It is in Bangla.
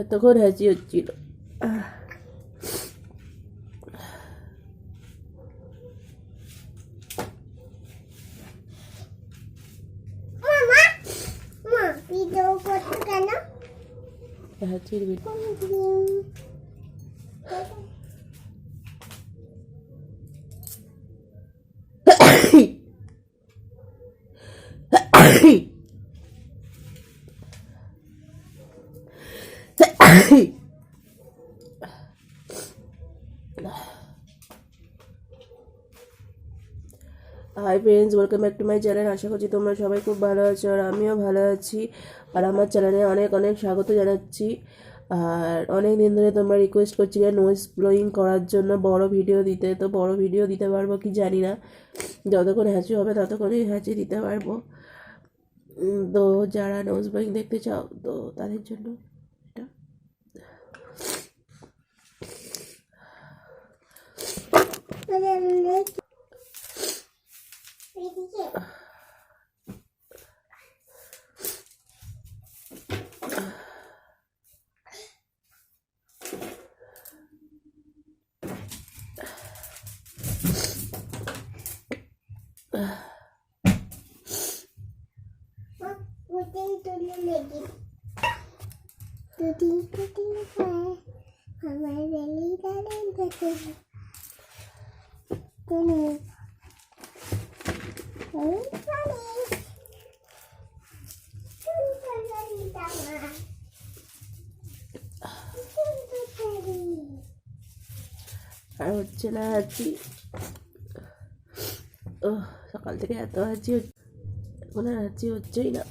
এতক্ষণ হাঁচি হচ্ছিল। হাঁচির hi friends, welcome back to my channel. আশা করছি তোমরা সবাই খুব ভালো আছো আর আমিও ভালো আছি। আর আমার চ্যানেলে অনেক অনেক স্বাগত জানাচ্ছি। আর অনেক দিন ধরে তোমরা রিকোয়েস্ট করছিলে নোজ ব্লোয়িং করার জন্য বড় ভিডিও দিতে, তো বড় ভিডিও দিতে পারবো কি জানি না। যতক্ষণ হ্যাঁচি হবে ততক্ষণই হ্যাঁচি দিতে পারবো। তো যারা নোজ ব্লোয়িং দেখতে চাও তো তাদের জন্য এটা। আর হচ্ছে না হাঁচি। সকাল থেকে এত হাঁচি, এখন আর হাঁচি হচ্ছেই না।